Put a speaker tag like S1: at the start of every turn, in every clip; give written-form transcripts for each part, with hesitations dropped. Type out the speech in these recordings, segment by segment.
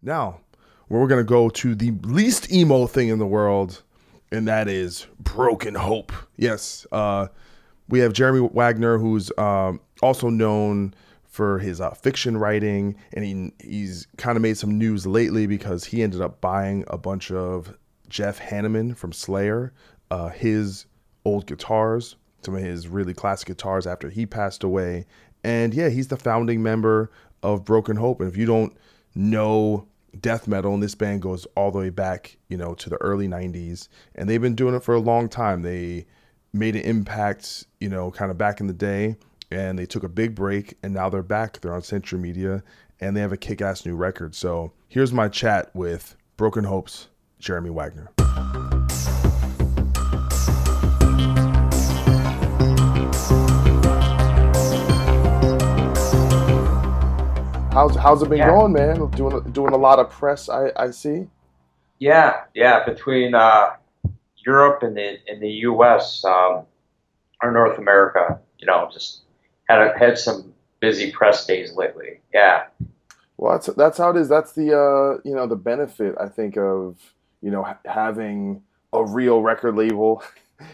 S1: Now, we're going to go to the least emo thing in the world, and that is Broken Hope. Yes, we have Jeremy Wagner, who's also known for his fiction writing, and he's kind of made some news lately because he ended up buying a bunch of Jeff Hanneman from Slayer, his old guitars, some of his really classic guitars after he passed away. And yeah, he's the founding member of Broken Hope. And if you don't know death metal, and this band goes all the way back, to the early 90s, and they've been doing it for a long time. They made an impact, kind of back in the day, and they took a big break, and now they're back. They're on Century Media, and they have a kick-ass new record. So here's my chat with Broken Hope's Jeremy Wagner. How's it been going, man? Doing a lot of press, I see.
S2: Yeah. Between Europe and the U.S. Or North America, just had some busy press days lately. Yeah.
S1: Well, that's how it is. That's the the benefit, I think, of having a real record label,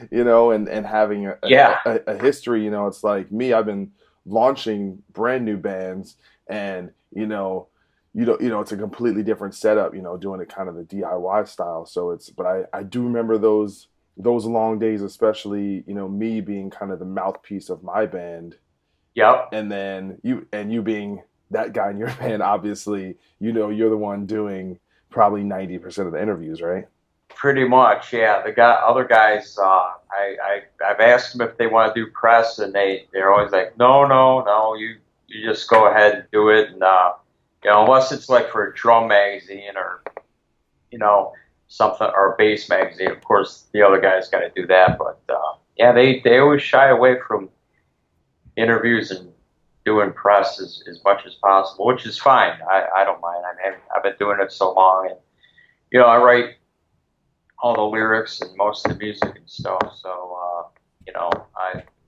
S1: and having a history. It's like me. I've been launching brand new bands, and it's a completely different setup, doing it kind of the DIY style. So but I do remember those long days, especially, me being kind of the mouthpiece of my band.
S2: Yep.
S1: And then you being that guy in your band, obviously, you're the one doing probably 90% of the interviews, right?
S2: Pretty much, yeah. Other guys, I've asked them if they want to do press, and they're always like, no, you just go ahead and do it, and unless it's like for a drum magazine or something, or a bass magazine. Of course, the other guys got to do that, but they always shy away from interviews and doing press as much as possible, which is fine. I don't mind. I've been doing it so long, and I write all the lyrics and most of the music and stuff. So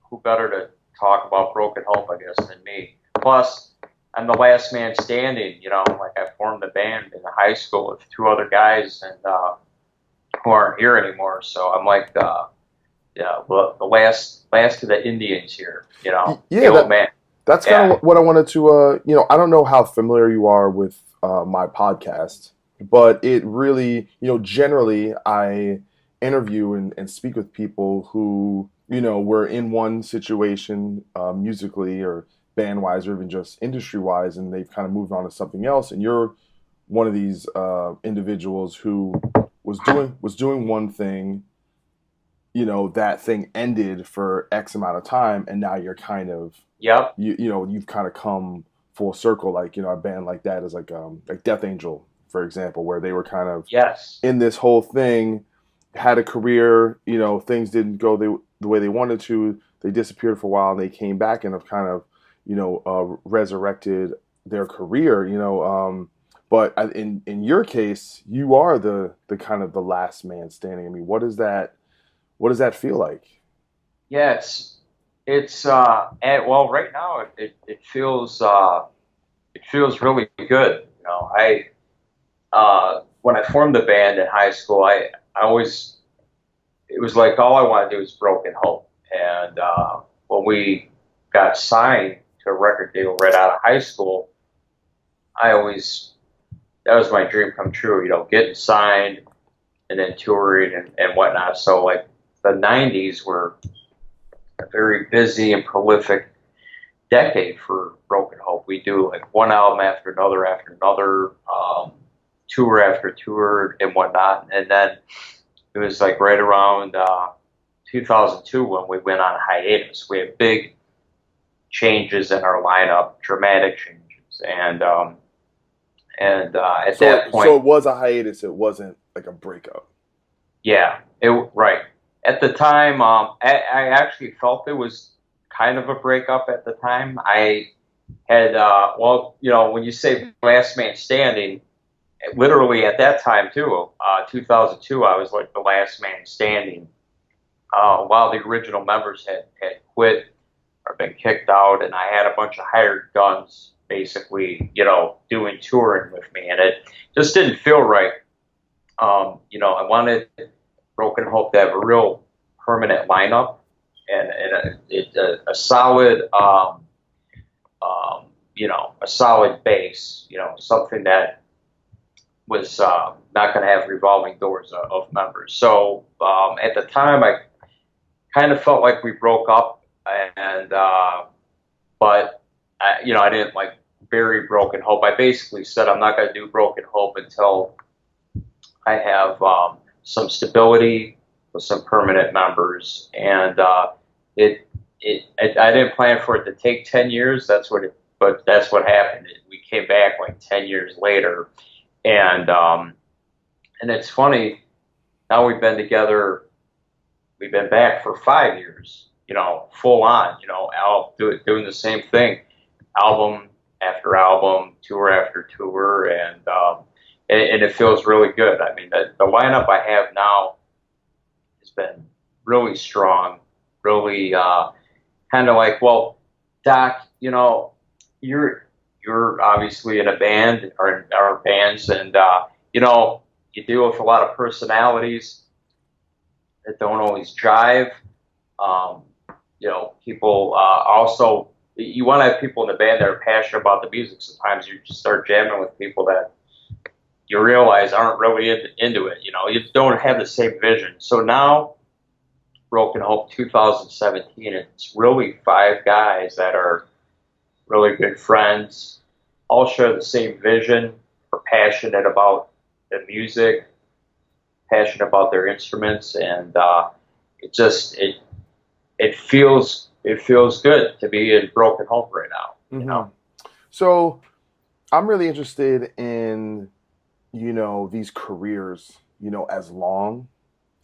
S2: who better to talk about Broken Hope, I guess, than me? Plus, I'm the last man standing. Like I formed a band in high school with two other guys, and who aren't here anymore. So I'm like the last of the Indians here. The old man.
S1: That's kind of what I wanted to. I don't know how familiar you are with my podcast, but it really, generally I interview and speak with people who were in one situation musically or band-wise or even just industry-wise, and they've kind of moved on to something else. And you're one of these individuals who was doing one thing, that thing ended for X amount of time, and now you're kind of,
S2: yep,
S1: you've kind of come full circle. Like, a band like that is like Death Angel, for example, where they were kind of in this whole thing, had a career, things didn't go the way they wanted to. They disappeared for a while, and they came back and have kind of, resurrected their career, but in your case, you are the kind of the last man standing. I mean, what does that feel like?
S2: Yeah, well, right now it feels really good. When I formed the band in high school, I always, it was like all I wanted to do was Broken Hope. And when we got signed to a record deal right out of high school, that was my dream come true, getting signed and then touring and whatnot. So like the 90s were a very busy and prolific decade for Broken Hope. We do like one album after another, tour after tour and whatnot. And then it was like right around 2002 when we went on hiatus. We had big changes in our lineup, dramatic changes, and at that point,
S1: so it was a hiatus. It wasn't like a breakup.
S2: Yeah, right. At the time, I actually felt it was kind of a breakup at the time. I had, when you say last man standing, literally at that time too, 2002, I was like the last man standing, while the original members had quit or been kicked out, and I had a bunch of hired guns basically, doing touring with me, and it just didn't feel right. I wanted Broken Hope to have a real permanent lineup and a solid, a solid base, something that was not going to have revolving doors of members. So at the time, I kind of felt like we broke up, and but I didn't like bury Broken Hope. I basically said I'm not going to do Broken Hope until I have some stability with some permanent members, and I didn't plan for it to take 10 years. But that's what happened. We came back like 10 years later, and it's funny. Now we've been together. We've been back for 5 years. Full on. Doing the same thing, album after album, tour after tour, and it feels really good. I mean, the lineup I have now has been really strong, really kind of like, well, Doc, you're obviously in a band or in our bands, and you deal with a lot of personalities that don't always jive. Um, People also you want to have people in the band that are passionate about the music. Sometimes you just start jamming with people that you realize aren't really into it. You don't have the same vision. So now, Broken Hope 2017, it's really five guys that are really good friends, all share the same vision, are passionate about the music, passionate about their instruments, and it just it feels good to be in Broken Hope right now.
S1: Hmm. So I'm really interested in, these careers, as long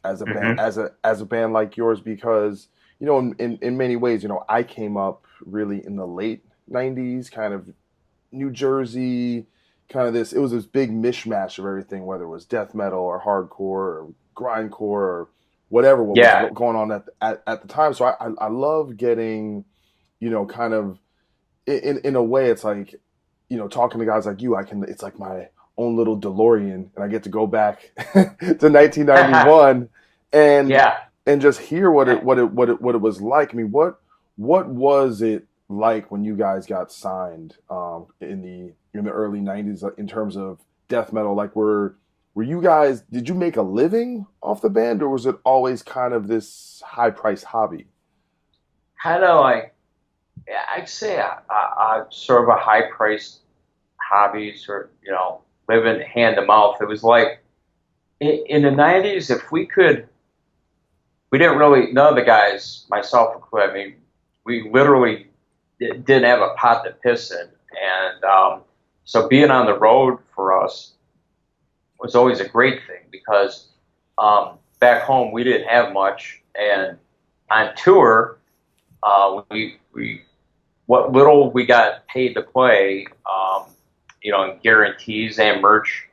S1: as a band,
S2: Hmm.
S1: as a band like yours, because, in many ways, I came up really in the late 90s, kind of New Jersey, kind of this. It was this big mishmash of everything, whether it was death metal or hardcore or grindcore or whatever what was
S2: Yeah.
S1: going on at the time. So I love getting, kind of in a way, it's like, talking to guys like you. It's like my own little DeLorean, and I get to go back to 1991 and
S2: Yeah.
S1: just hear what it was like. I mean, what was it like when you guys got signed in the early 90s, in terms of death metal? Like, were you guys, did you make a living off the band, or was it always kind of this high price hobby?
S2: Kind of like, yeah, I'd say sort of a high priced hobby, sort of, living hand to mouth. It was like in the 90s, if we didn't really, none of the guys, myself included, I mean, we literally didn't have a pot to piss in. And so being on the road for us was always a great thing because back home we didn't have much. And on tour, we what little we got paid to play, and guarantees and merch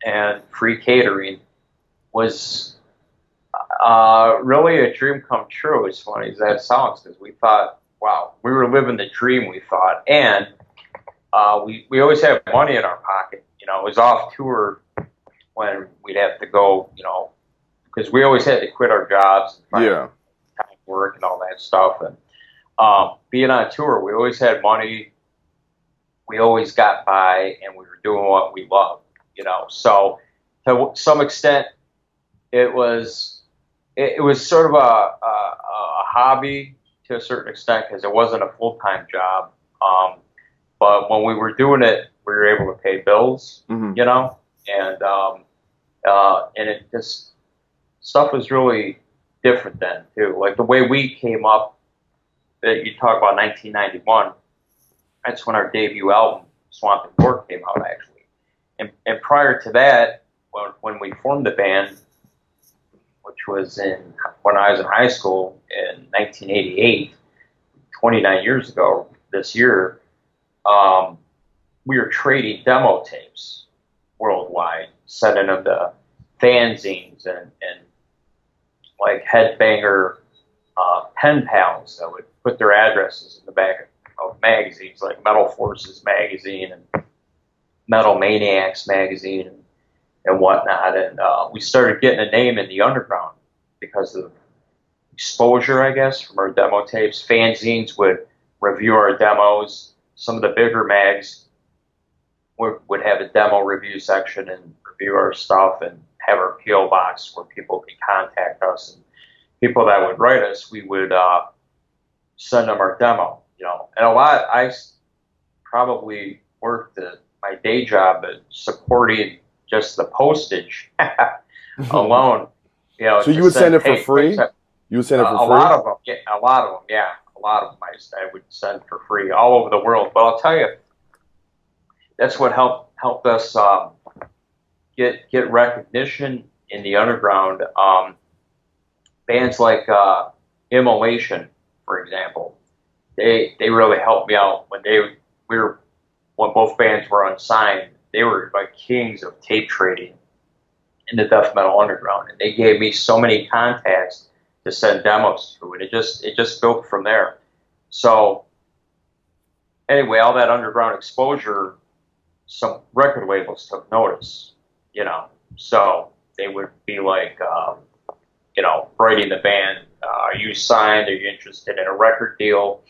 S2: and free catering was really a dream come true. As funny as that sounds, because we thought, wow, we were living the dream. We thought, and we always had money in our pocket. It was off tour when we'd have to go, because we always had to quit our jobs and find
S1: Yeah.
S2: time work and all that stuff. And being on tour, we always had money. We always got by, and we were doing what we loved. So to some extent, it was it was sort of a hobby to a certain extent because it wasn't a full time job. But when we were doing it, we were able to pay bills,
S1: Hmm.
S2: and it just stuff was really different then too. Like the way we came up, that you talk about 1991. That's when our debut album, Swamp and Dork, came out actually. And prior to that, when we formed the band, which was when I was in high school in 1988, 29 years ago this year, um, we were trading demo tapes worldwide, sending them to fanzines and like headbanger pen pals that would put their addresses in the back of magazines like Metal Forces magazine and Metal Maniacs magazine and whatnot. And we started getting a name in the underground because of exposure, I guess, from our demo tapes. Fanzines would review our demos. Some of the bigger mags would have a demo review section and review our stuff and have our PO box where people could contact us. And people that would write us, we would send them our demo, And a lot, I probably worked my day job at supporting just the postage alone.
S1: So you would send it for free? You would send it for free?
S2: A lot of them, yeah. A lot of them, I would send for free all over the world. But I'll tell you, that's what helped us get recognition in the underground. Bands like Immolation, for example, they really helped me out when when both bands were unsigned. They were like kings of tape trading in the death metal underground, and they gave me so many contacts to send demos to, and it just built from there. So anyway, all that underground exposure, some record labels took notice, so they would be like, writing the band, are you signed? Are you interested in a record deal?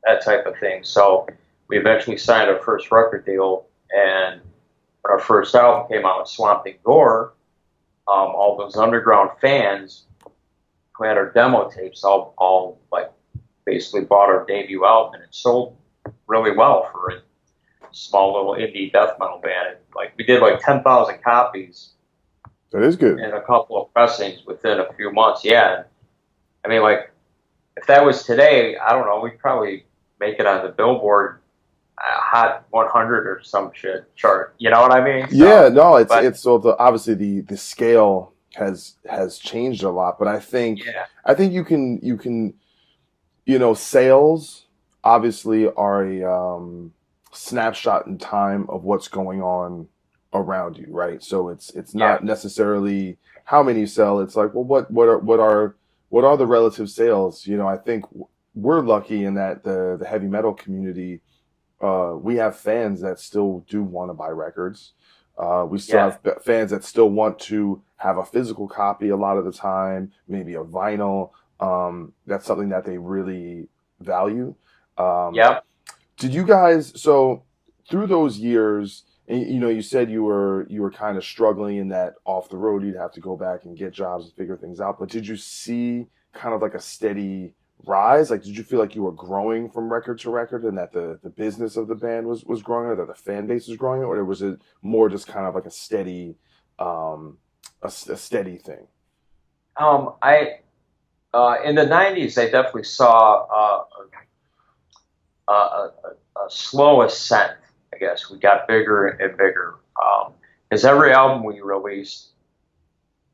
S2: That type of thing. So we eventually signed our first record deal, and when our first album came out, Swamping Gore, all those underground fans who had our demo tapes all like basically bought our debut album, and it sold really well for a small little indie death metal band. Like we did like 10,000 copies.
S1: That is good.
S2: And a couple of pressings within a few months. Yeah. I mean, like, if that was today, I don't know, we'd probably make it on the Billboard Hot 100 or some shit chart. You know what I mean?
S1: Yeah, no, it's so obviously the scale has changed a lot, but I think you can sales obviously are a snapshot in time of what's going on around you, right? So it's not necessarily how many you sell. It's like, well, what are the relative sales? I think we're lucky in that the heavy metal community, we have fans that still do want to buy records. We still have fans that still want to have a physical copy a lot of the time, maybe a vinyl. That's something that they really value. Did you guys, so through those years, and, you said you were kind of struggling in that off the road, you'd have to go back and get jobs and figure things out. But did you see kind of like a steady rise? Like, did you feel like you were growing from record to record, and that the business of the band was growing, or that the fan base was growing, or was it more just kind of like a steady, a steady thing?
S2: I in the '90s, I definitely saw a slow ascent. I guess we got bigger and bigger because every album we released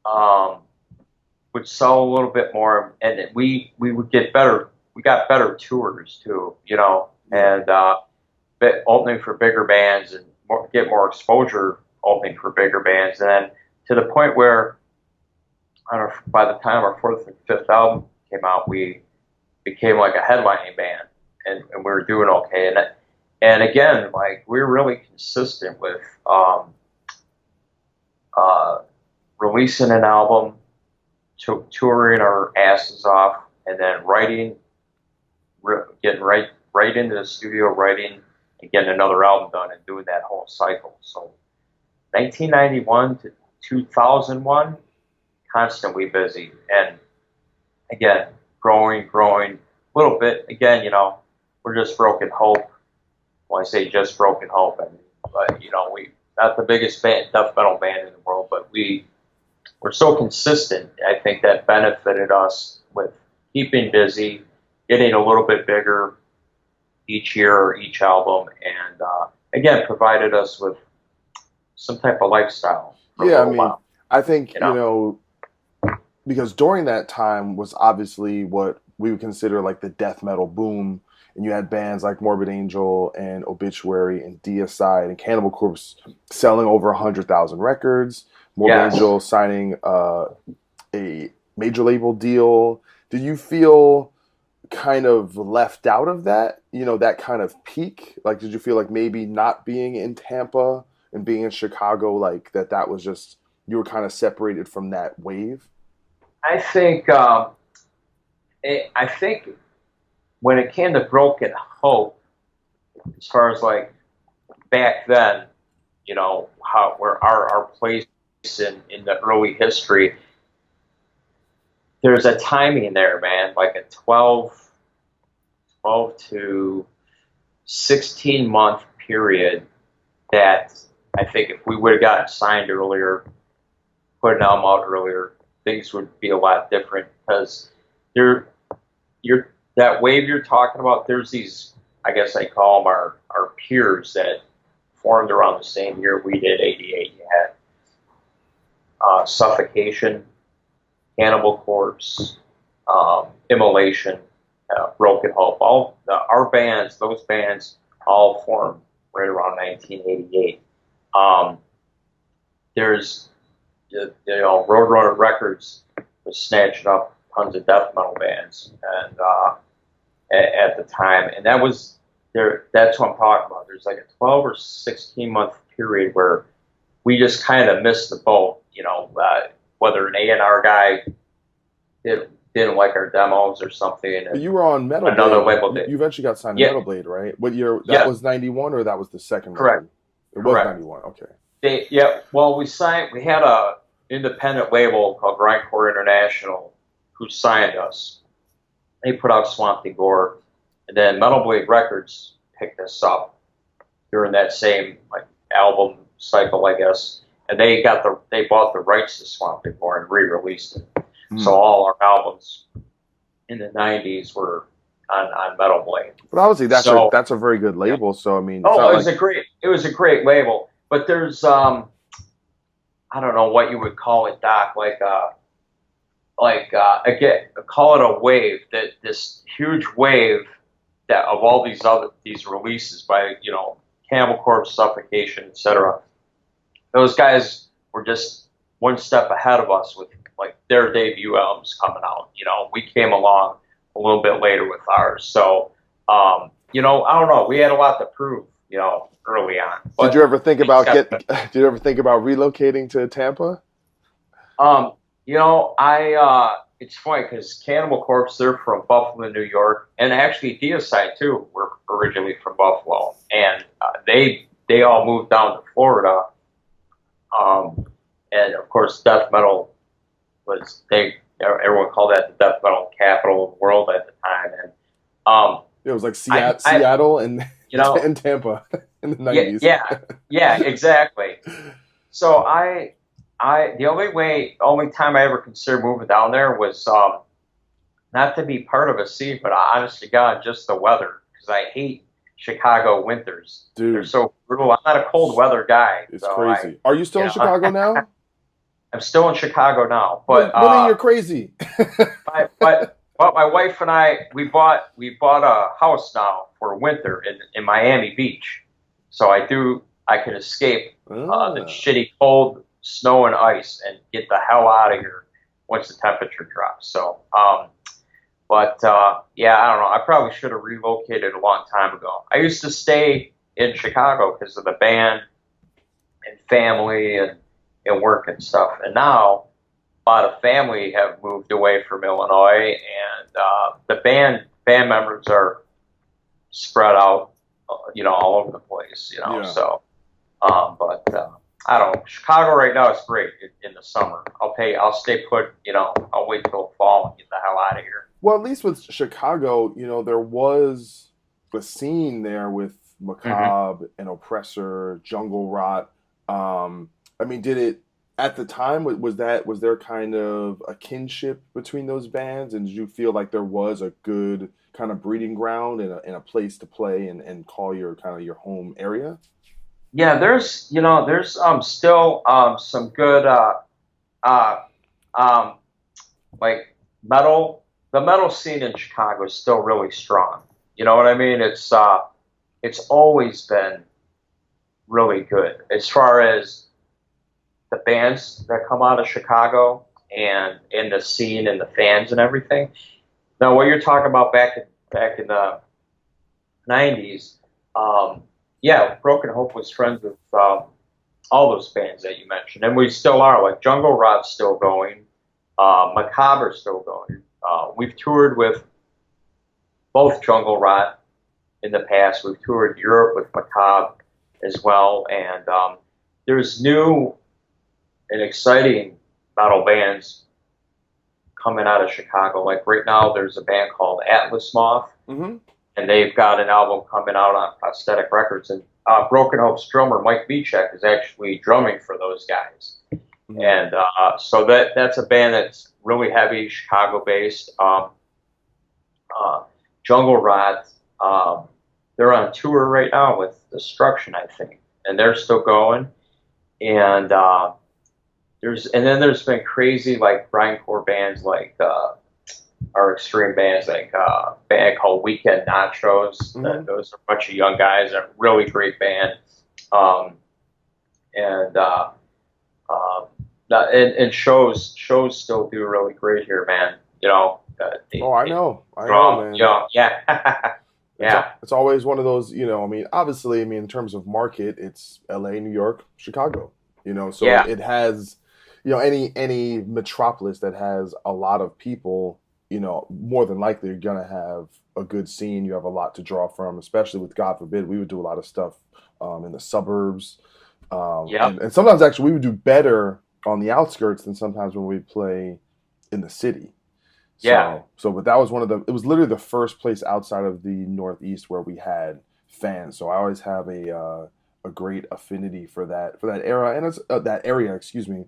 S2: would sell a little bit more, and we would get better. We got better tours too, and opening for bigger bands and get more exposure opening for bigger bands, and then to the point where by the time our fourth and fifth album came out, we became like a headlining band, and we were doing okay. And again, like we're really consistent with releasing an album, touring our asses off, and then getting right into the studio, writing, and getting another album done, and doing that whole cycle. So 1991 to 2001, constantly busy, and again, growing a little bit. Again, we're just Broken Hope. When I say just Broken Hope, but we not the biggest death metal band in the world, but we're so consistent. I think that benefited us with keeping busy, getting a little bit bigger each year or each album, and again provided us with some type of lifestyle.
S1: Yeah, I mean, I think because during that time was obviously what we would consider like the death metal boom. And you had bands like Morbid Angel and Obituary and Deicide and Cannibal Corpse selling over 100,000 records. Morbid Angel signing a major label deal. Did you feel kind of left out of that? You know, that kind of peak? Like, did you feel like maybe not being in Tampa and being in Chicago, like that was just you were kind of separated from that wave?
S2: I think I think when it came to Broken Hope, as far as like back then, how where our place in the early history, there's a timing there, man, like a 12 to 16-month period that I think if we would have gotten signed earlier, put an album out earlier, things would be a lot different because there, you're that wave you're talking about. There's these, I guess I call them our peers that formed around the same year we did, '88. You had Suffocation, Cannibal Corpse, Immolation, Broken Hope. Our bands, those bands, all formed right around 1988. There's, Roadrunner Records was snatching up tons of death metal bands, and at the time, and that was there. That's what I'm talking about. There's like a 12 or 16-month period where we just kind of missed the boat. Whether an A&R guy didn't like our demos or something.
S1: But
S2: And
S1: you were on Metal
S2: another
S1: Blade.
S2: label did.
S1: You eventually got signed to
S2: Yeah,
S1: Metal Blade, right? What year? That
S2: yeah,
S1: was 91, or that was the second
S2: correct,
S1: record? It was
S2: correct.
S1: 91. Okay.
S2: Yeah. Well, we had a independent label called Grindcore International who signed us. They put out Swamp Thing Gore, and then Metal Blade Records picked us up during that same like album cycle, I guess. And they bought the rights to Swamp Thing Gore and re-released it. So
S1: Mm.
S2: all our albums in the '90s were on Metal Blade.
S1: But obviously,
S2: So
S1: that's a very good
S2: yeah.
S1: label. So I mean, it's
S2: Oh,
S1: not
S2: it
S1: like
S2: was a great label. But there's I don't know what you would call it, Doc, again, call it a wave, that this huge wave that of all these releases by Cannibal Corpse, Suffocation, etc. Those guys were just one step ahead of us with like their debut albums coming out. We came along a little bit later with ours. So I don't know. We had a lot to prove, early on.
S1: did
S2: But
S1: you ever think
S2: things
S1: about
S2: got
S1: did you ever think about relocating to Tampa?
S2: It's funny because Cannibal Corpse, they're from Buffalo, New York, and actually Deicide too were originally from Buffalo, and they all moved down to Florida, and of course death metal everyone called that the death metal capital of the world at the time, and
S1: It was like
S2: I
S1: Seattle and
S2: you know
S1: and Tampa in the
S2: yeah,
S1: 90s.
S2: yeah, exactly. So the only time I ever considered moving down there was not to be part of a scene, but honest to God, just the weather, because I hate Chicago winters. They're
S1: Dude,
S2: so brutal. I'm not a cold weather guy,
S1: it's
S2: so
S1: crazy. Are you still in Chicago now?
S2: I'm still in Chicago now.
S1: Well,
S2: But
S1: well, then you're crazy.
S2: my wife and I we bought a house now for winter in Miami Beach, so I can escape the
S1: Ah.
S2: shitty cold, snow and ice, and get the hell out of here once the temperature drops. So, yeah, I don't know. I probably should have relocated a long time ago. I used to stay in Chicago because of the band and family and work and stuff. And now a lot of family have moved away from Illinois, and the band members are spread out, all over the place.
S1: Yeah.
S2: So, I don't know. Chicago right now is great in the summer. I'll stay put. I'll wait till fall and get the hell out of here.
S1: Well, at least with Chicago, there was a scene there with
S2: Mm-hmm.
S1: Macabre and Oppressor, Jungle Rot. I mean, did it at the time? Was there kind of a kinship between those bands, and did you feel like there was a good kind of breeding ground and a place to play and call your kind of your home area?
S2: Yeah, there's still some good uh, um, like metal. The metal scene in Chicago is still really strong. You know what I mean? It's always been really good as far as the bands that come out of Chicago and in the scene and the fans and everything. Now, what you're talking about back in the '90s, um, yeah, Broken Hope was friends with all those bands that you mentioned, and we still are. Like Jungle Rot's still going, Macabre's still going. We've toured with both Jungle Rot in the past. We've toured Europe with Macabre as well, and there's new and exciting metal bands coming out of Chicago. Like right now, there's a band called Atlas Moth,
S1: Mm-hmm.
S2: and they've got an album coming out on Prosthetic Records. And Broken Hope's drummer Mike Vichek is actually drumming for those guys.
S1: Mm-hmm.
S2: And so that's a band that's really heavy, Chicago based. Uh, Jungle Rot, they're on tour right now with Destruction, I think, and they're still going. And there's been crazy like grindcore bands like our extreme bands like a band called Weekend Nachos.
S1: Mm-hmm.
S2: Those are a bunch of young guys, a really great band. Um, and and shows still do really great here, man. You know,
S1: Oh, I know,
S2: strong. You
S1: man.
S2: know, yeah, yeah,
S1: It's always one of those, I mean, obviously, I mean, in terms of market, it's L.A., New York, Chicago. So
S2: yeah,
S1: it has, any metropolis that has a lot of people, more than likely you're gonna have a good scene. You have a lot to draw from, especially with God forbid, we would do a lot of stuff in the suburbs,
S2: yeah,
S1: and sometimes actually we would do better on the outskirts than sometimes when we play in the city.
S2: yeah.
S1: But that was it was literally the first place outside of the Northeast where we had fans. So I always have a great affinity for that era and it's that area, excuse me.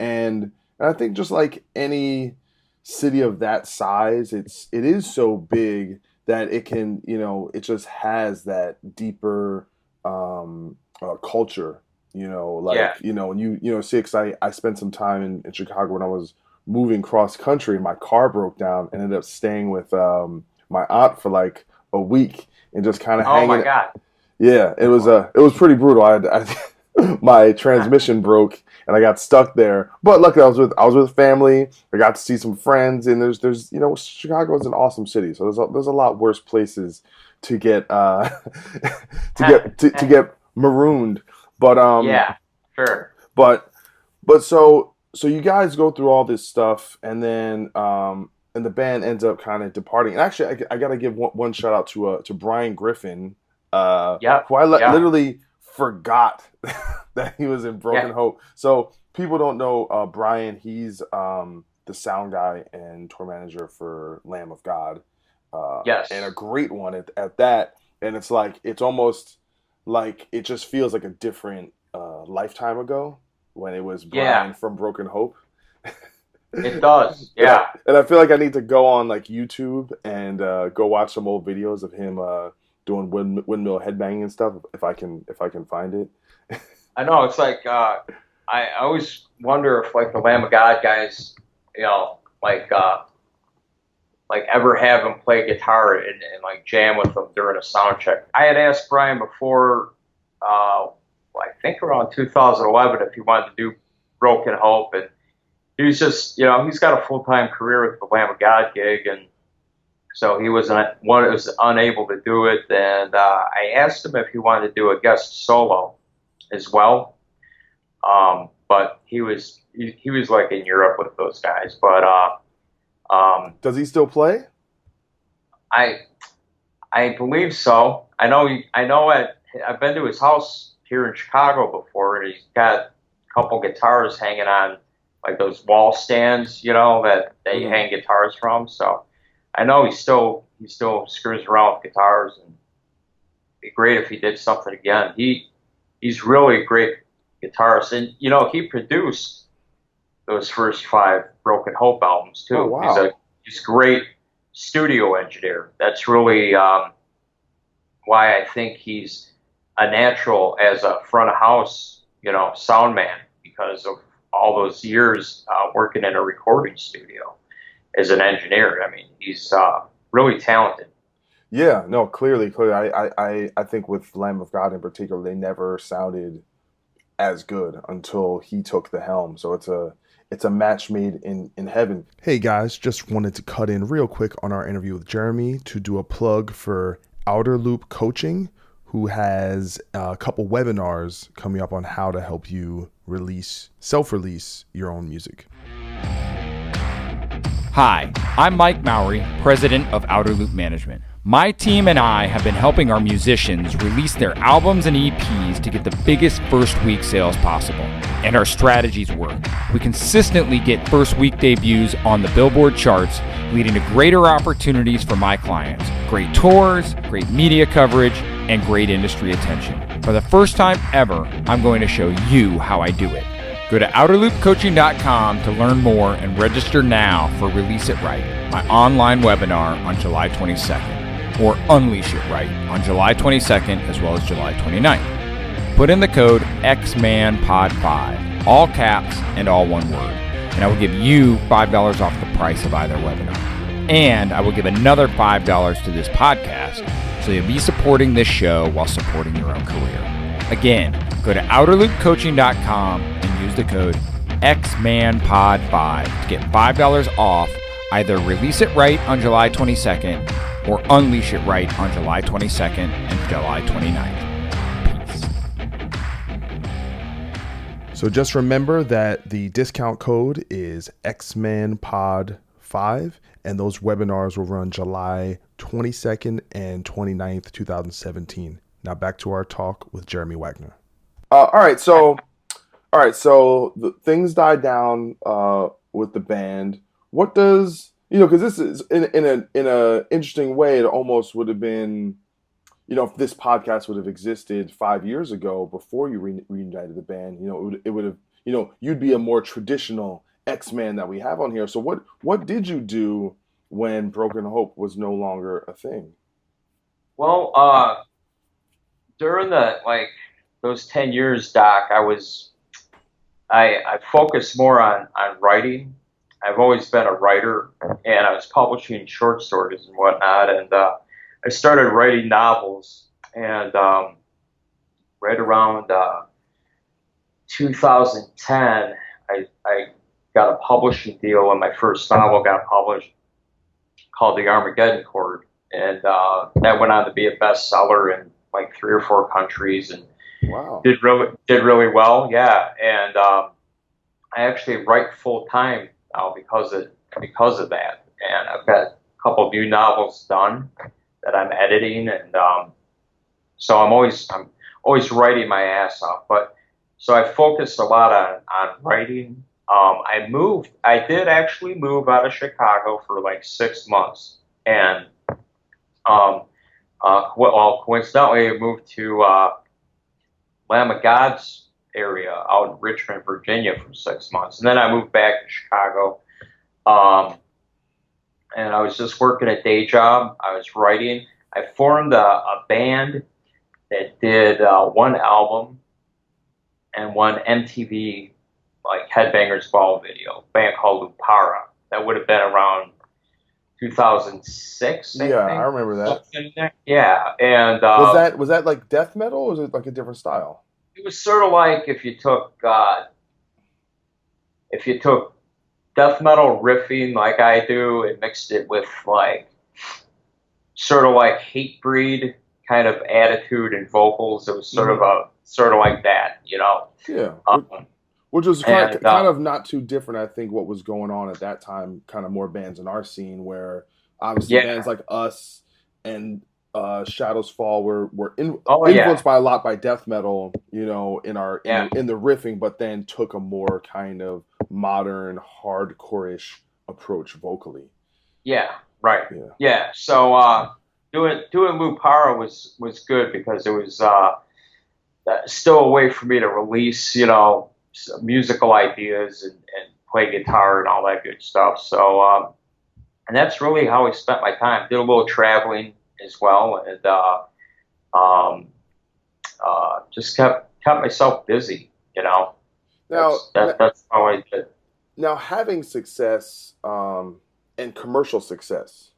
S1: And I think just like any city of that size, it is so big that it can, it just has that deeper culture.
S2: Yeah.
S1: And see, 'cause I spent some time in Chicago when I was moving cross country and my car broke down. Ended up staying with my aunt for like a week and just kind of
S2: Oh my
S1: hanging.
S2: God.
S1: Yeah, it was pretty brutal. My transmission broke and I got stuck there. But luckily I was with family. I got to see some friends and there's Chicago is an awesome city. So there's a lot worse places to get to get marooned. But
S2: Yeah, sure.
S1: but so you guys go through all this stuff, and the band ends up kind of departing. And actually, I got to give one shout out to Brian Griffin,
S2: Yep,
S1: who I
S2: yep,
S1: literally forgot that he was in
S2: yeah,
S1: Broken Hope. So people don't know Brian. He's the sound guy and tour manager for Lamb of God, and a
S2: yes,
S1: great one at that. And it's almost like it just feels like a different lifetime ago when it was
S2: yeah.
S1: Brian from Broken Hope.
S2: It does.
S1: and I
S2: Yeah.
S1: and I feel like I need to go on like YouTube and go watch some old videos of him doing windmill headbanging and stuff if I can find it.
S2: I know. It's like I always wonder if like the Lamb of God guys, you know, like ever have him play guitar and like jam with them during a sound check. I had asked Brian before, I think around 2011, if he wanted to do Broken Hope, and he was just, he's got a full time career with the Lamb of God gig, and so he was unable to do it. And I asked him if he wanted to do a guest solo as well, but he was like in Europe with those guys. But
S1: Does he still play?
S2: I I believe so. I've been to his house here in Chicago before, and he's got a couple guitars hanging on like those wall stands, that you
S1: Hmm.
S2: hang guitars from. So I know he still screws around with guitars, and it'd be great if he did something again. He's really a great guitarist, and he produced those first five Broken Hope albums
S1: Oh
S2: too.
S1: wow.
S2: He's a great studio engineer. That's really why I think he's a natural as a front of house, sound man, because of all those years working in a recording studio as an engineer. I mean, he's really talented.
S1: Yeah, no, clearly. I think with Lamb of God in particular, they never sounded as good until he took the helm. So it's a match made in heaven. Hey guys, just wanted to cut in real quick on our interview with Jeremy to do a plug for Outer Loop Coaching, who has a couple webinars coming up on how to help you self-release your own music.
S3: Hi, I'm Mike Mowry, president of Outer Loop Management. My team and I have been helping our musicians release their albums and EPs to get the biggest first week sales possible. And our strategies work. We consistently get first week debuts on the Billboard charts, leading to greater opportunities for my clients. Great tours, great media coverage, and great industry attention. For the first time ever, I'm going to show you how I do it. Go to OuterLoopCoaching.com to learn more and register now for Release It Right, my online webinar on July 22nd, or Unleash It Right on July 22nd as well as July 29th. Put in the code XMANPOD5, all caps and all one word, and I will give you $5 off the price of either webinar. And I will give another $5 to this podcast, so you'll be supporting this show while supporting your own career. Again, go to OuterLoopCoaching.com and use the code XMANPOD5 to get $5 off either Release It Right on July 22nd or Unleash It Right on July 22nd and July 29th. Peace.
S1: So just remember that the discount code is XMANPOD5, and those webinars will run July 22nd and 29th, 2017. Now back to our talk with Jeremy Wagner. All right, so the things died down with the band. What does, because this is in a interesting way, it almost would have been, if this podcast would have existed 5 years ago before you reunited the band, it would have, you'd be a more traditional X-Man that we have on here. So what did you do when Broken Hope was no longer a thing?
S2: Well, during those 10 years, Doc, I focused more on writing. I've always been a writer, and I was publishing short stories and whatnot, and I started writing novels, and right around 2010, I got a publishing deal, and my first novel got published called The Armageddon Chord, and that went on to be a bestseller in like 3 or 4 countries, and
S1: wow,
S2: did really well. Yeah, and I actually write full time now because of that, and I've got a couple of new novels done that I'm editing, and so I'm always writing my ass off. But so I focused a lot on writing. I did actually move out of Chicago for like 6 months, and coincidentally, I moved to Lamb of God's area out in Richmond, Virginia for 6 months. And then I moved back to Chicago. And I was just working a day job. I was writing. I formed a band that did one album and one MTV Headbangers Ball video, a band called Lupara. That would have been around 2006.
S1: Yeah, I remember that.
S2: Yeah, and
S1: was that like death metal, or was it like a different style?
S2: It was sort of like if you took death metal riffing like I do and mixed it with sort of like Hatebreed kind of attitude and vocals. It was sort of like that,
S1: Yeah. Which was kind of not too different, I think, what was going on at that time, kind of more bands in our scene where obviously bands like us and Shadows Fall were influenced by a lot by death metal, in the riffing, but then took a more kind of modern, hardcore-ish approach vocally.
S2: Yeah, right. Yeah. So doing Lupara was good because it was still a way for me to release, some musical ideas and play guitar and all that good stuff. So, and that's really how I spent my time. Did a little traveling as well, and just kept myself busy. Now that's how I did.
S1: Now, having success and commercial success,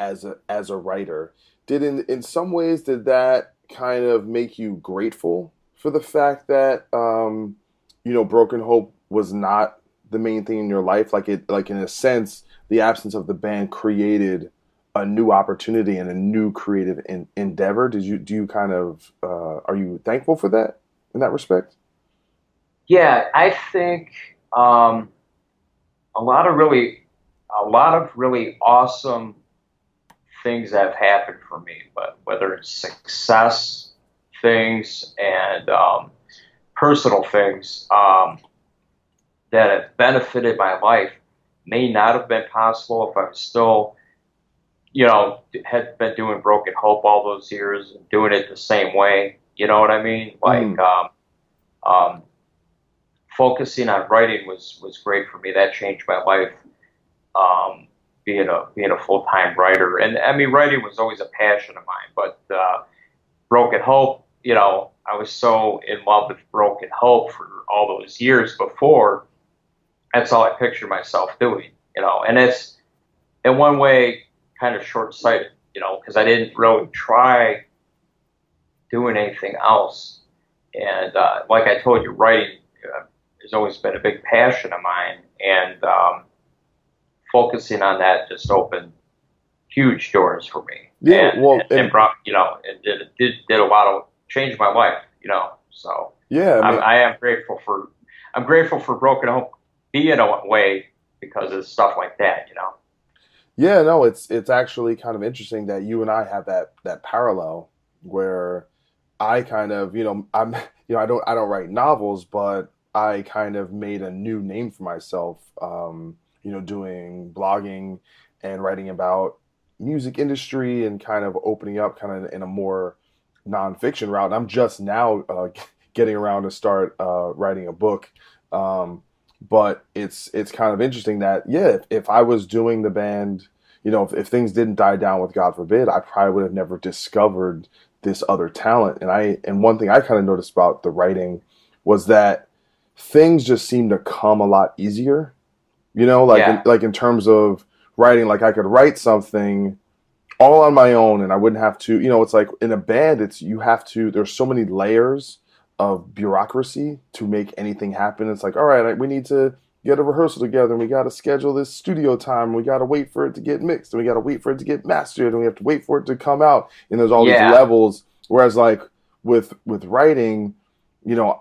S1: as a writer, in some ways did that kind of make you grateful for the fact that Broken Hope was not the main thing in your life? Like in a sense, the absence of the band created a new opportunity and a new creative endeavor. Do you kind of are you thankful for that in that respect?
S2: Yeah, I think a lot of really, a lot of really awesome things that have happened for me, but whether it's success things and personal things that have benefited my life may not have been possible if I was still, had been doing Broken Hope all those years and doing it the same way. You know what I mean?
S1: Mm.
S2: Um, Focusing on writing was great for me. That changed my life. Being a full time writer, and I mean, writing was always a passion of mine. But Broken Hope, I was so in love with Broken Hope for all those years before. That's all I pictured myself doing, and it's in one way kind of short sighted, because I didn't really try doing anything else. And like I told you, writing has always been a big passion of mine, and focusing on that just opened huge doors for me,
S1: Yeah, well,
S2: and brought, it did a lot of change my life, So
S1: yeah, I mean,
S2: I am grateful for Broken Home being a way because of stuff like that.
S1: yeah, no, it's actually kind of interesting that you and I have that parallel where I kind of, I'm, I don't write novels, but I kind of made a new name for myself, doing blogging and writing about music industry and kind of opening up kind of in a more nonfiction route. And I'm just now getting around to start writing a book. But it's kind of interesting that yeah, if I was doing the band, if things didn't die down with God forbid, I probably would have never discovered this other talent. And one thing I kind of noticed about the writing was that things just seem to come a lot easier.
S2: Yeah,
S1: Like in terms of writing, like I could write something all on my own and I wouldn't have to, it's like in a band, you have to, there's so many layers of bureaucracy to make anything happen. It's like, all right, we need to get a rehearsal together and we got to schedule this studio time. And we got to wait for it to get mixed and we got to wait for it to get mastered and we have to wait for it to come out. And there's all these
S2: yeah,
S1: levels. Whereas like with writing,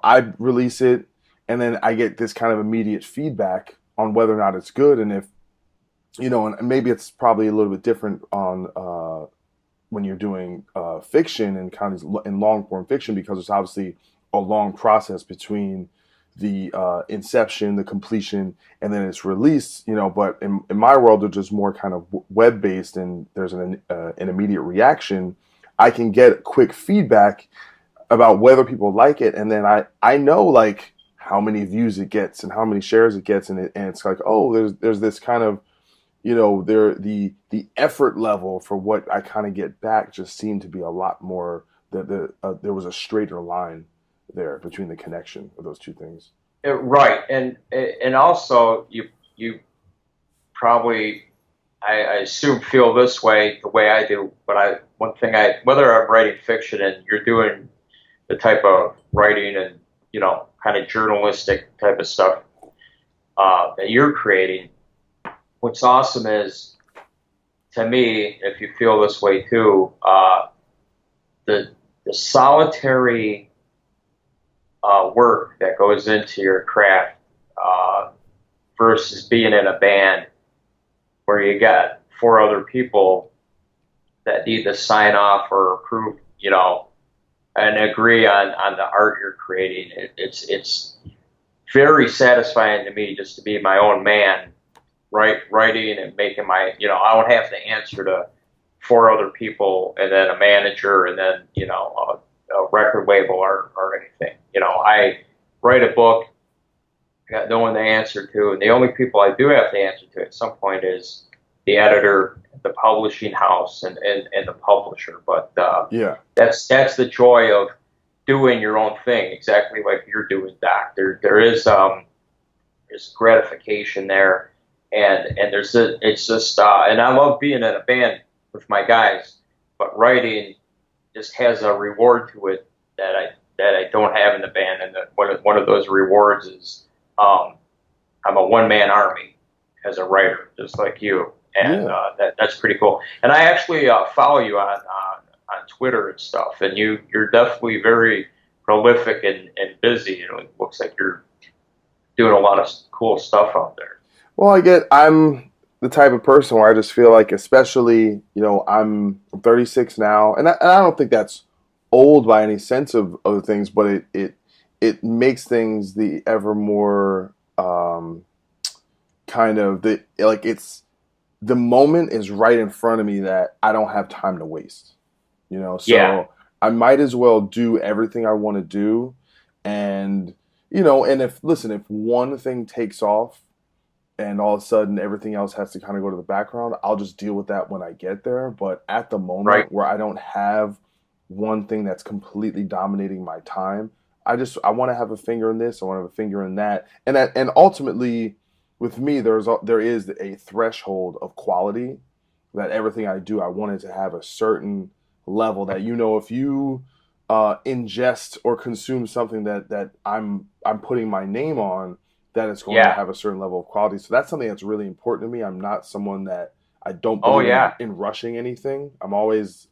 S1: I release it and then I get this kind of immediate feedback on whether or not it's good. And if, and maybe it's probably a little bit different on when you're doing fiction and kind of in long form fiction because it's obviously a long process between the inception, the completion, and then it's released. But in my world, it's just more kind of web based, and there's an immediate reaction. I can get quick feedback about whether people like it, and then I know like how many views it gets and how many shares it gets, and it's like, oh, there's this kind of the effort level for what I kind of get back just seemed to be a lot more there was a straighter line there between the connection of those two things.
S2: right, and also you probably I assume feel this way the way I do, but one thing whether I'm writing fiction and you're doing the type of writing and kind of journalistic type of stuff that you're creating. What's awesome is, to me, if you feel this way too, the solitary work that goes into your craft versus being in a band where you got four other people that need to sign off or approve, and agree on the art you're creating. It's very satisfying to me just to be my own man, writing and making I don't have to answer to four other people and then a manager and then, a record label or anything. I write a book, I got no one to answer to, and the only people I do have to answer to at some point is the editor, the publishing house, and the publisher. But
S1: Yeah.
S2: that's the joy of doing your own thing, exactly like you're doing, Doc. There is there's gratification there, and it's just and I love being in a band with my guys, but writing just has a reward to it that that I don't have in the band, and one of those rewards is I'm a one-man army as a writer, just like you, and that's pretty cool. And I actually follow you on Twitter and stuff, and you're definitely very prolific and busy. It looks like you're doing a lot of cool stuff out there.
S1: Well, I'm the type of person where I just feel like, especially, I'm 36 now, and I don't think that's old by any sense of things, but it makes things the ever more kind of it's the moment is right in front of me that I don't have time to waste, so I might as well do everything I want to do, and and if one thing takes off and all of a sudden everything else has to kind of go to the background, I'll just deal with that when I get there. But at the moment where I don't have one thing that's completely dominating my time, I want to have a finger in this, I want to have a finger in that, and ultimately with me there is a threshold of quality that everything I do, I want it to have a certain level that if you ingest or consume something that I'm putting my name on, that it's going to have a certain level of quality. So that's something that's really important to me. I'm not someone that I don't believe in rushing anything. I always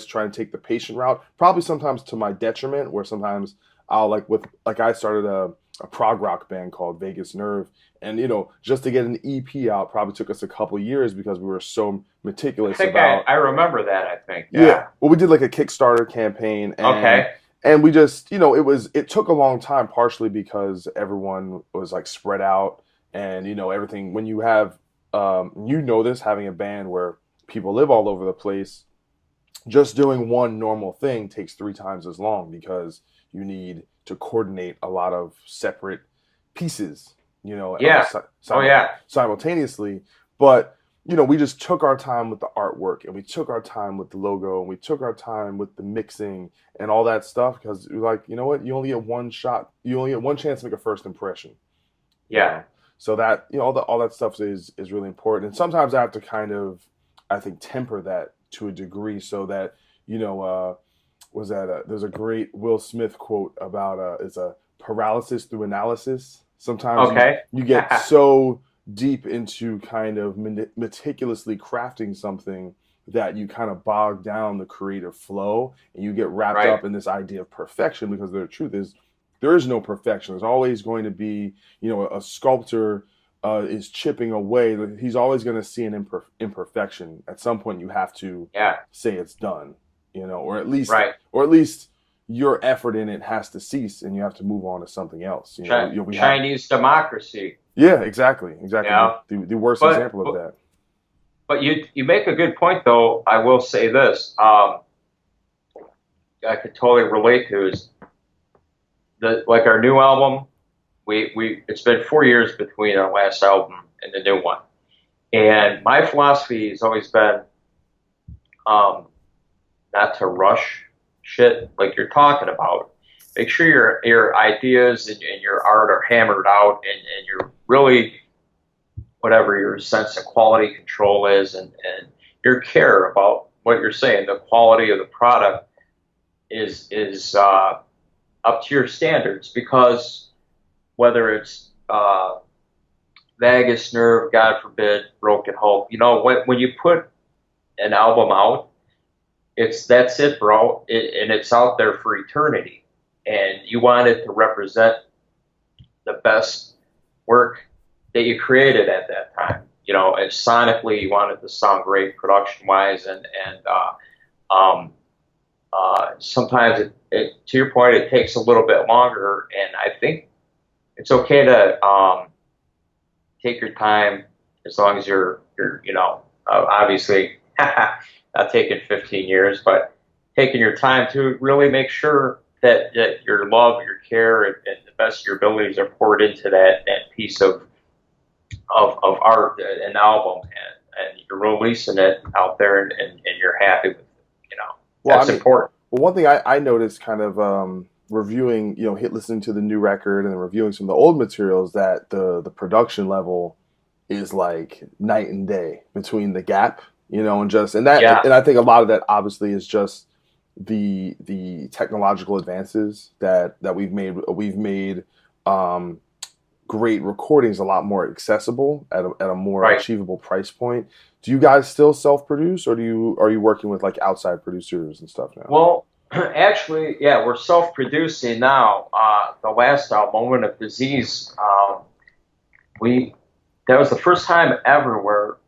S1: try and take the patient route, probably sometimes to my detriment, where sometimes I'll I started a prog rock band called Vegas Nerve, and just to get an EP out probably took us a couple years because we were so meticulous
S2: I remember that, I think.
S1: Yeah. Well, we did a Kickstarter campaign, and and we just, it took a long time, partially because everyone was spread out, and everything, when you have this, having a band where people live all over the place, just doing one normal thing takes 3 times as long because you need to coordinate a lot of separate pieces, simultaneously. But we just took our time with the artwork, and we took our time with the logo, and we took our time with the mixing and all that stuff, because we're like, you know what, you only get one shot, you only get one chance to make a first impression. So that all that stuff is really important, and sometimes I have to kind of, I think, temper that to a degree, so that there's a great Will Smith quote about it's a paralysis through analysis. Sometimes you get so deep into kind of meticulously crafting something that you kind of bog down the creative flow, and you get wrapped up in this idea of perfection, because the truth is there is no perfection. There's always going to be, a sculptor is chipping away. He's always going to see an imperfection. At some point you have to say it's done, or at least your effort in it has to cease, and you have to move on to something else.
S2: Chinese democracy.
S1: Yeah, exactly. The worst example of that.
S2: But you make a good point, though. I will say this. I could totally relate to is our new album. It's been 4 years between our last album and the new one, and my philosophy has always been not to rush shit like you're talking about. Make sure your ideas and your art are hammered out, and you're really, whatever your sense of quality control is, and your care about what you're saying, the quality of the product is up to your standards. Because whether it's Vagus Nerve, God forbid, Broken Hope, when you put an album out, that's it, bro, and it's out there for eternity. And you want it to represent the best work that you created at that time. And sonically, you want it to sound great, production-wise, and sometimes to your point, it takes a little bit longer. And I think it's okay to take your time, as long as you're obviously not taking 15 years, but taking your time to really make sure that your love, your care, and the best of your abilities are poured into that piece of art, an album, and you're releasing it out there, and you're happy with it. That's important.
S1: Well, one thing I noticed, kind of reviewing, listening to the new record and then reviewing some of the old materials, that the production level is like night and day between the gap, and I think a lot of that obviously is just the technological advances that we've made um, great recordings a lot more accessible at a more
S2: Right.
S1: achievable price point. Do you guys still self-produce, or are you working with like outside producers and stuff now?
S2: Well, actually, yeah, we're self-producing now. The last album, Moment of Disease, we that was the first time ever where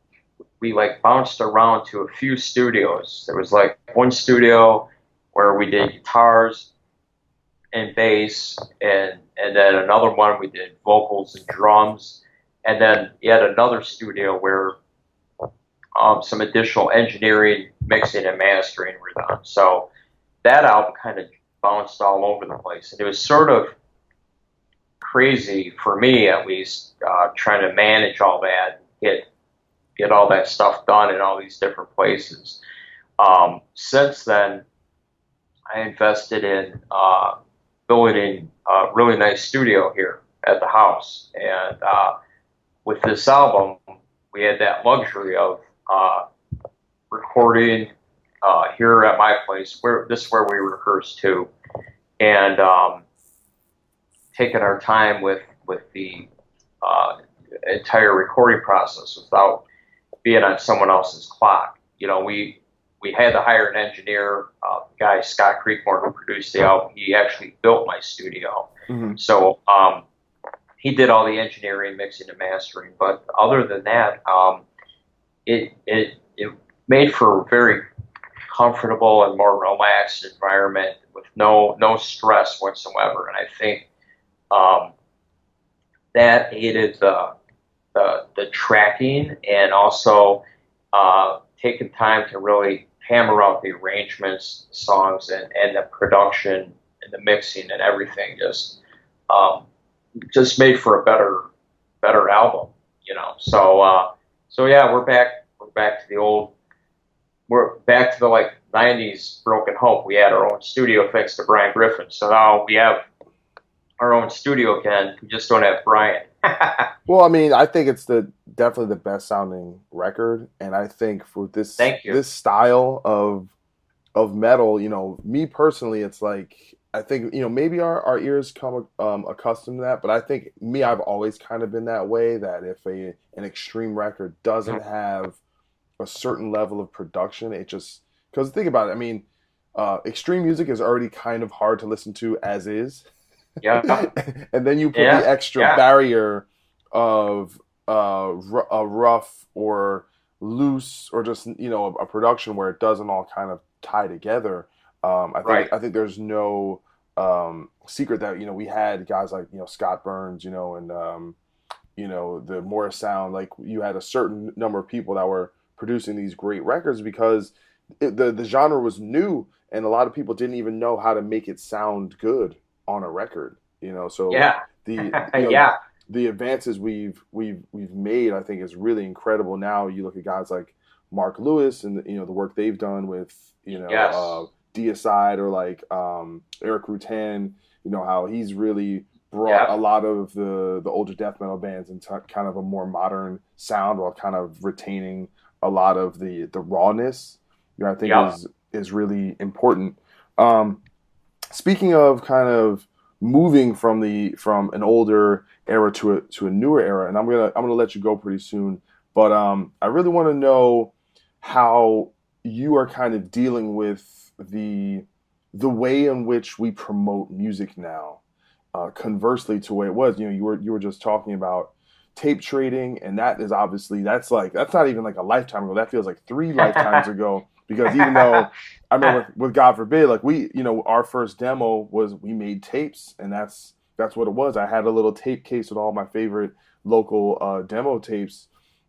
S2: we like bounced around to a few studios. There was like one studio where we did guitars and bass, and then another one we did vocals and drums, and then yet another studio where some additional engineering, mixing, and mastering were done. So that album kind of bounced all over the place, and it was sort of crazy for me at least, trying to manage all that, get all that stuff done in all these different places. Since then, I invested in building a really nice studio here at the house, and with this album, we had that luxury of recording here at my place, where this is where we rehearse too, and taking our time with the entire recording process without being on someone else's clock. You know, we had to hire an engineer, guy Scott Creekmore, who produced the album. He actually built my studio,
S1: Mm-hmm.
S2: so he did all the engineering, mixing, and mastering. But other than that, it made for a very comfortable and more relaxed environment with no stress whatsoever. And I think that aided the tracking, and also taking time to really hammer out the arrangements, songs, and the production and the mixing and everything. Just made for a better album, you know. So yeah, we're back to the old, we're back to the like '90s Broken Hope. We had our own studio thanks to Brian Griffin. So now we have our own studio again. We just don't have Brian.
S1: Well, I mean, I think it's definitely the best sounding record, and I think for
S2: Thank you.
S1: this style of metal, me personally, it's like I think maybe our ears come accustomed to that, but I think I've always kind of been that way. That if an extreme record doesn't have a certain level of production, it just because think about it. I mean, extreme music is already kind of hard to listen to as is.
S2: Yeah,
S1: And then you put
S2: yeah,
S1: the extra
S2: yeah.
S1: barrier of a rough or loose or just a production where it doesn't all kind of tie together.
S2: Right.
S1: I think there's no secret that we had guys like Scott Burns, and the Morris Sound. Like you had a certain number of people that were producing these great records because the genre was new, and a lot of people didn't even know how to make it sound good on a record. So
S2: Yeah,
S1: the
S2: yeah,
S1: the advances we've made, I think, is really incredible. Now you look at guys like Mark Lewis and the work they've done with
S2: yes,
S1: Deicide, or like Eric Rutan. How he's really brought
S2: yeah,
S1: a lot of the older death metal bands into kind of a more modern sound while kind of retaining a lot of the rawness. I think
S2: yeah.
S1: is really important. Speaking of kind of moving from an older era to a newer era, and I'm gonna let you go pretty soon, but I really want to know how you are kind of dealing with the way in which we promote music now. Conversely to the way it was, you were just talking about tape trading, and that is obviously that's not even like a lifetime ago. That feels like three lifetimes ago. Because even though I remember with God Forbid, like we, our first demo was we made tapes, and that's what it was. I had a little tape case with all my favorite local demo tapes,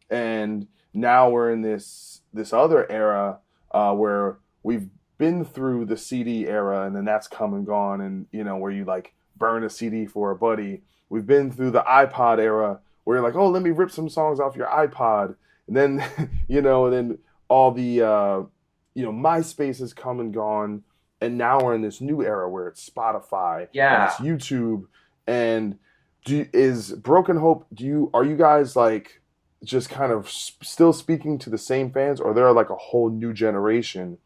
S1: and now we're in this other era where we've been through the CD era, and then that's come and gone, and where you like burn a CD for a buddy. We've been through the iPod era where you're like, oh, let me rip some songs off your iPod, and then and then all the MySpace has come and gone, and now we're in this new era where it's Spotify and
S2: Yeah.
S1: it's YouTube. And is Broken Hope? Are you guys like just kind of still speaking to the same fans, or there are like a whole new generation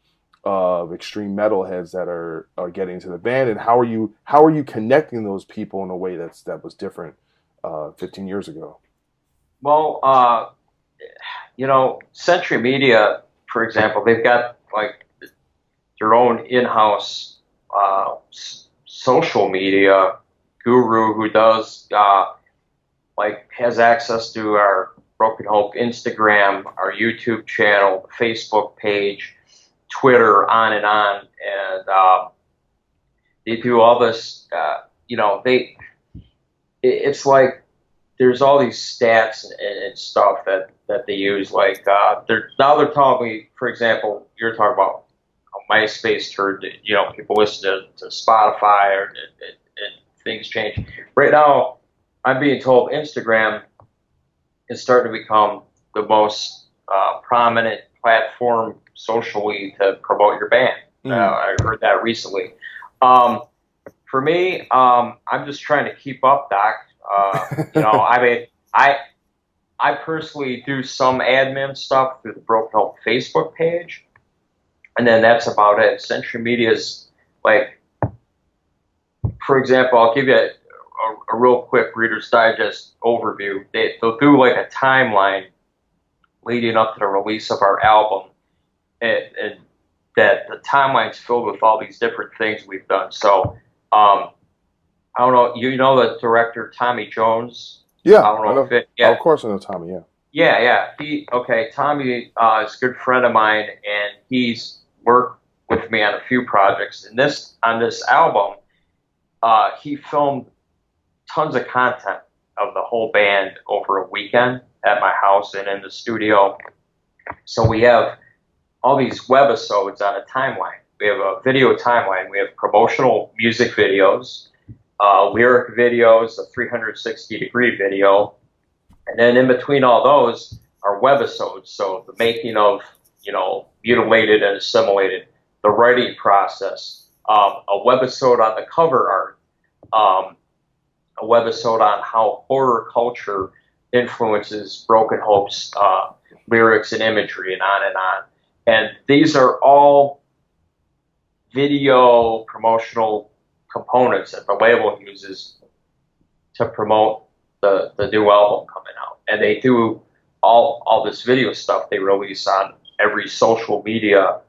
S1: of extreme metalheads that are getting to the band, and how are you connecting those people in a way that was different 15 years ago?
S2: Well, Century Media, for example, they've got like their own in-house social media guru who does has access to our Broken Hope Instagram, our YouTube channel, Facebook page, Twitter, on and on, and they do all this. It's like there's all these stats and stuff that they use. Like they're telling me, for example, you're talking about how MySpace turned. People listen to Spotify, and things change. Right now, I'm being told Instagram is starting to become the most prominent platform socially to promote your band. I heard that recently. For me, I'm just trying to keep up, Doc. I personally do some admin stuff through the Broken Hope Facebook page, and then that's about it. Century Media is like, for example, I'll give you a real quick Reader's Digest overview. They'll do like a timeline leading up to the release of our album, and that the timeline's filled with all these different things we've done. So, I don't know, the director Tommy Jones?
S1: Yeah,
S2: I don't know.
S1: Of course I know Tommy, yeah.
S2: Yeah. Tommy is a good friend of mine, and he's worked with me on a few projects. And on this album, he filmed tons of content of the whole band over a weekend at my house and in the studio. So we have all these webisodes on a timeline. We have a video timeline. We have promotional music videos, lyric videos, a 360-degree video, and then in between all those are webisodes. So the making of, Mutilated and Assimilated, the writing process, a webisode on the cover art, a webisode on how horror culture influences Broken Hope's lyrics and imagery, and on and on. And these are all video promotional components that the label uses to promote the new album coming out. And they do all this video stuff they release on every social media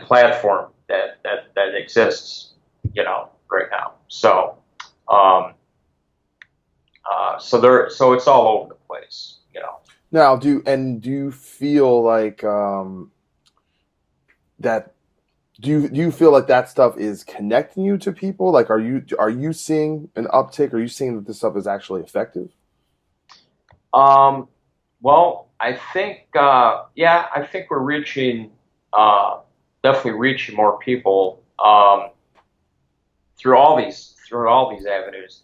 S2: platform that exists, right now. So, so it's all over the place,
S1: Now, do you feel like that? Do you feel like that stuff is connecting you to people? Like, are you seeing an uptick? Are you seeing that this stuff is actually effective?
S2: Well, I think I think we're definitely reaching more people through all these avenues.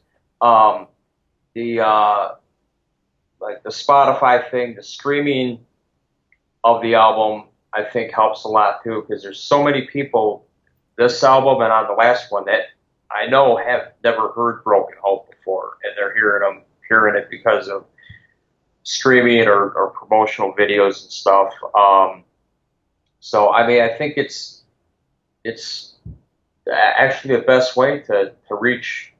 S2: Like the Spotify thing, the streaming of the album, I think helps a lot too, because there's so many people, this album and on the last one, that I know have never heard Broken Hope before, and they're hearing it because of streaming or promotional videos and stuff. So I think it's actually the best way to reach,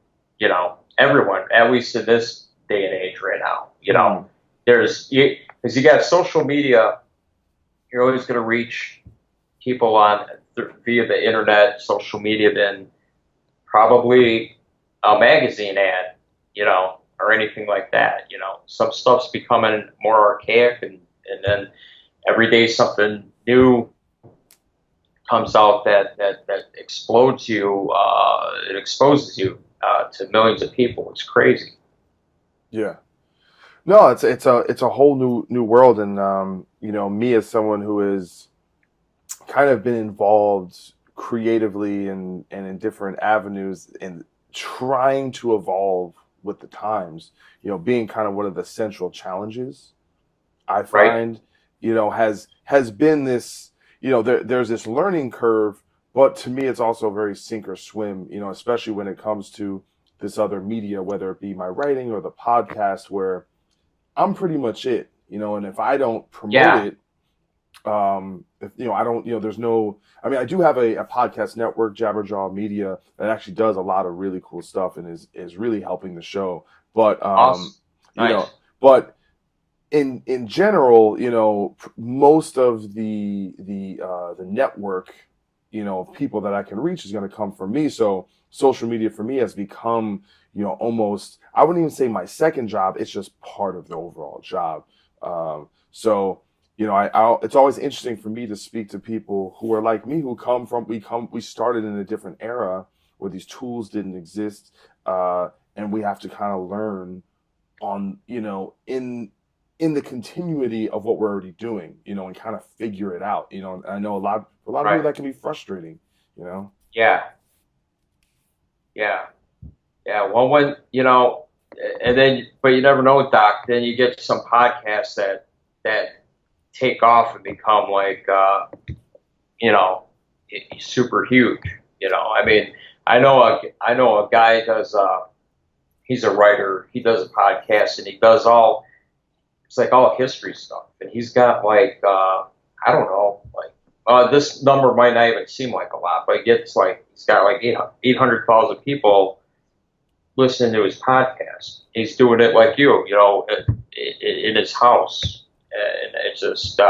S2: everyone, at least in this day and age right now. Because you got social media, you're always going to reach people via the internet, social media, than probably a magazine ad, or anything like that. Some stuff's becoming more archaic, and then every day something new comes out that explodes you. It exposes you to millions of people. It's crazy.
S1: Yeah. No, it's a whole new world, and me as someone who has kind of been involved creatively and in different avenues in trying to evolve with the times, being kind of one of the central challenges I find, has been this, there's this learning curve, but to me it's also very sink or swim, especially when it comes to this other media, whether it be my writing or the podcast, where I'm pretty much it, and if I don't promote it, If, I don't, there's no, I mean, I do have a podcast network, Jabberjaw Media, that actually does a lot of really cool stuff and is really helping the show. But,
S2: Awesome.
S1: you
S2: Nice.
S1: know, but in general, most of the network, of people that I can reach is going to come from me. So social media for me has become, almost, I wouldn't even say my second job. It's just part of the overall job. So, it's always interesting for me to speak to people who are like me, who we started in a different era where these tools didn't exist. And we have to kind of learn on, in the continuity of what we're already doing, and kind of figure it out, and I know a lot of people
S2: Right.
S1: that can be frustrating,
S2: Yeah. Yeah. Yeah. Well, and then, but you never know, Doc. Then you get some podcasts that take off and become like, you know, super huge. I mean, I know a guy does. He's a writer. He does a podcast, and he does it's like all history stuff, and he's got like, I don't know, like, this number might not even seem like a lot, but he's got like 800,000 people listening to his podcast. He's doing it like in his house, and it's just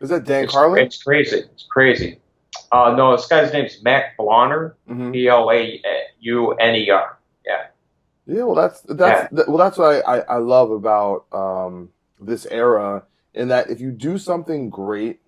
S1: is that Dan Carlin?
S2: it's crazy. It's crazy. No, this guy's name's Mac Blauner,
S1: Hmm.
S2: Blauner. Yeah,
S1: Yeah, well, that's
S2: yeah,
S1: that's what I love about this era, in that if you do something great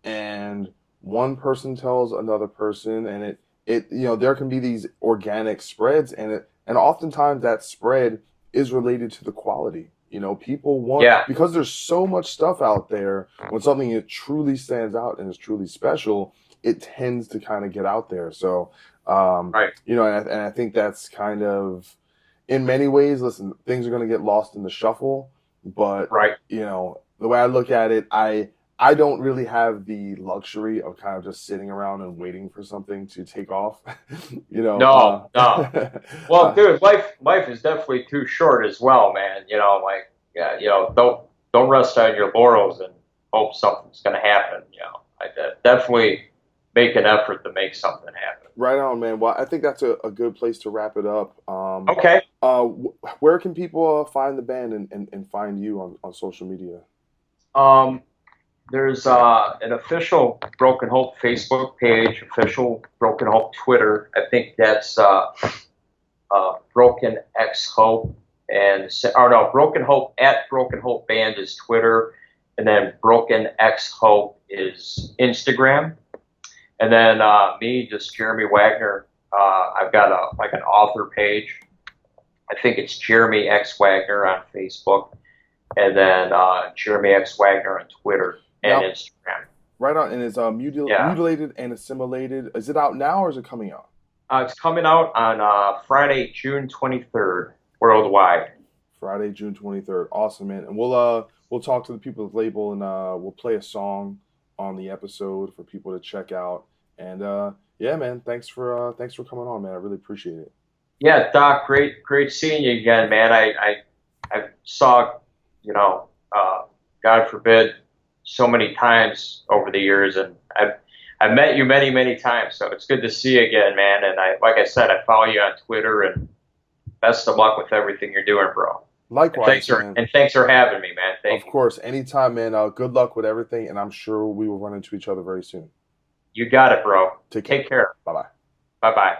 S1: and one person tells another person, and there can be these organic spreads, and oftentimes that spread is related to the quality. People want,
S2: yeah.
S1: because there's so much stuff out there. When something it truly stands out and is truly special, it tends to kind of get out there. So,
S2: Right,
S1: and I think that's kind of, in many ways, listen, things are going to get lost in the shuffle, but
S2: right.
S1: the way I look at it, I don't really have the luxury of kind of just sitting around and waiting for something to take off.
S2: No, no. Well,
S1: Uh,
S2: dude, life is definitely too short as well, man. Like, yeah, don't rest on your laurels and hope something's going to happen. Definitely make an effort to make something happen.
S1: right on, man. Well, I think that's a good place to wrap it up.
S2: Okay.
S1: Where can people find the band and find you on social media?
S2: Um, there's an official Broken Hope Facebook page, official Broken Hope Twitter. I think that's Broken X Hope, or no, Broken Hope at Broken Hope Band is Twitter, and then Broken X Hope is Instagram, and then me, just Jeremy Wagner. I've got an author page. I think it's Jeremy X Wagner on Facebook, and then Jeremy X Wagner on Twitter and
S1: Now,
S2: Instagram.
S1: right on, and it's
S2: Yeah,
S1: mutilated and assimilated. Is it out now or is it coming out?
S2: it's coming out on Friday, June 23rd, worldwide.
S1: Friday, June 23rd. Awesome, man. And we'll talk to the people at the label, and we'll play a song on the episode for people to check out. And yeah, man, thanks for coming on, man. I really appreciate it.
S2: Yeah, Doc, great seeing you again, man. I saw, you know, God forbid, so many times over the years, and I've met you many times. So it's good to see you again, man. And like I said, I follow you on Twitter, and best of luck with everything you're doing, bro. And
S1: Likewise, man.
S2: thanks for having me, man.
S1: Of
S2: Thank you.
S1: course, anytime, man. Good luck with everything, and I'm sure we will run into each other very soon.
S2: You got it, bro.
S1: Take care.
S2: Take care.
S1: Bye bye.
S2: Bye bye.